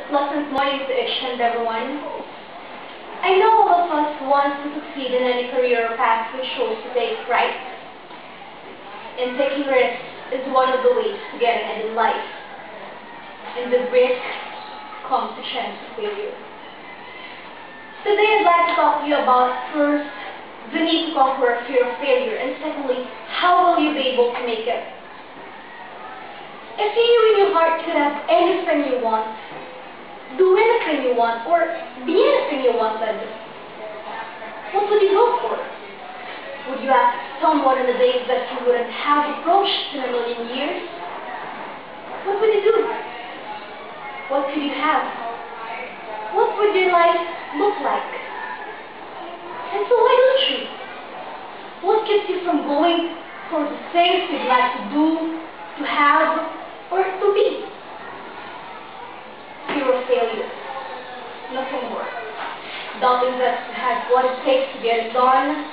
Pleasant morning to each and everyone. I know all of us want to succeed in any career path we choose to take, right? And taking risks is one of the ways to get ahead in life. And with risk comes the chance of failure. Today I'd like to talk to you about, first, the need to conquer a fear of failure, and secondly, how will you be able to make it? If you in your heart could have anything you want, do anything you want, or be anything you wanted, what would you go for? Would you ask someone in a date that you wouldn't have approached in a million years? What would you do? What could you have? What would your life look like? And so why don't you? What keeps you from going for the things you'd like to do, to have, or to be? Fear of failure. Nothing more. Doubting that you have what it takes to get it done,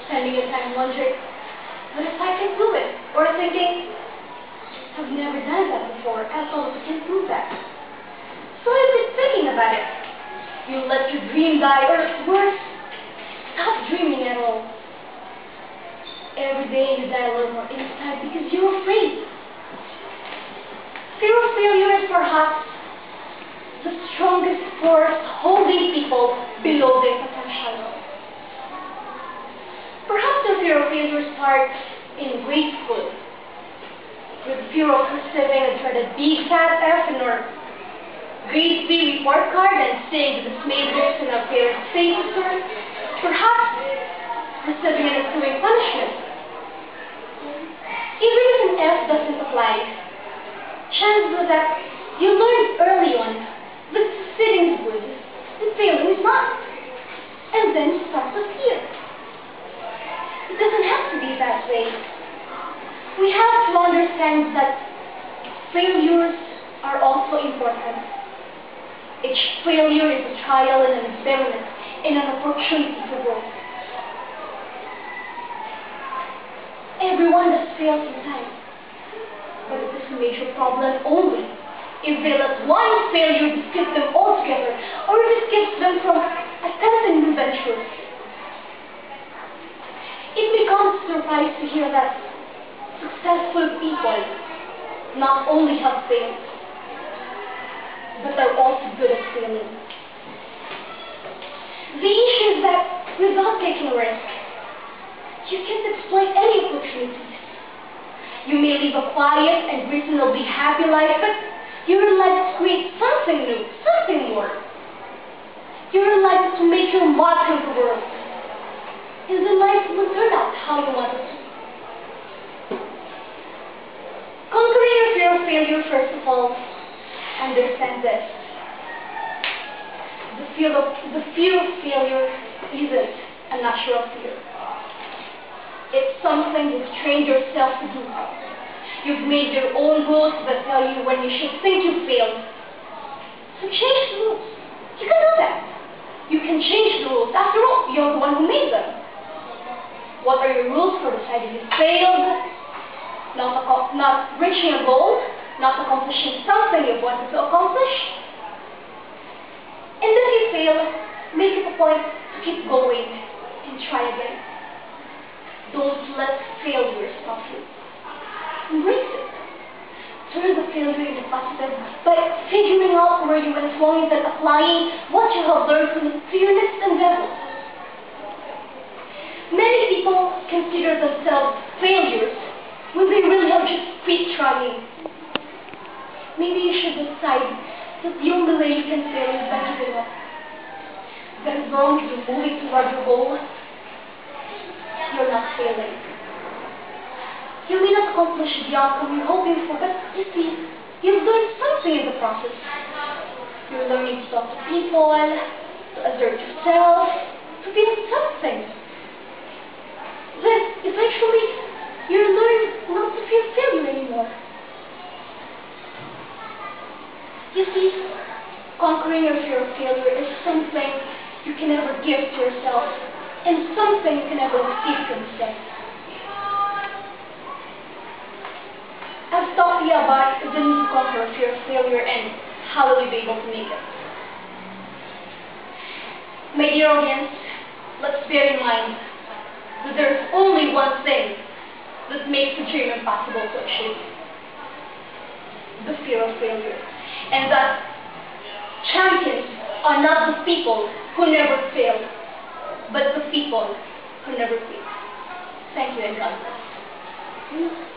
spending your time wondering, what if I can do it? Or thinking, I've never done that before, I thought I can do that. So you've been thinking about it. You let your dream die, or worse, stop dreaming at all. Every day you die a little more inside because you're afraid. Fear of failure is perhaps the strongest force holding people below their potential. Perhaps the fear of failure starts in grade school, with fear of receiving a dreaded big fat F in our grade 3 report card and seeing the dismayed looks in our parents' faces, or perhaps receiving an ensuing punishment. Even if an F doesn't apply, chances are that you learned early on that succeeding is good and failing is not. And then you start with fear. It doesn't have to be that way. We have to understand that failures are also important. Each failure is a trial and an experiment and an opportunity for growth. Everyone has failed sometimes, but it is a major problem only if they let one failure discard them altogether, or if it keeps them from attempting new ventures. It becomes a surprise to hear that successful people not only have failed, but are also good at failing. The issue is that without taking a risk, you can't exploit any opportunities. You may live a quiet and reasonably happy life, but your life is to create something new, something more. Your life is to make your mark in the world. And the life will turn out how you want it to. Conquering your fear of failure, first of all, understand this. The fear of failure isn't a natural fear. It's something you've trained yourself to do. You've made your own rules that tell you when you should think you failed. So change the rules. You can do that. You can change the rules. After all, you're the one who made them. What are your rules for deciding you failed? Not reaching a goal, not accomplishing something you wanted to accomplish. And if you fail, make it a point to keep going and try again. Don't let failure stop you. Embrace it. Turn the failure into positive by figuring out where you went wrong and then applying what you have learned to your next endeavor. Many people consider themselves failures when they really have just quit trying. Maybe you should decide that the only way you can fail is by giving up. That as long as you're moving toward your goal, you're not failing. You may not accomplish the outcome you're hoping for, but you see, you've learned something in the process. You're learning to talk to people, to assert yourself, to feel something. Then, eventually, you'll learn not to fear failure anymore. You see, conquering your fear of failure is something you can never give to yourself, and something you can never receive from yourself. I've talked to you about the need to conquer fear of failure and how will we be able to make it? My dear audience, let's bear in mind that there's only one thing that makes a dream impossible to achieve: the fear of failure. And that champions are not the people who never fail, but the people who never quit. Thank you, and God bless.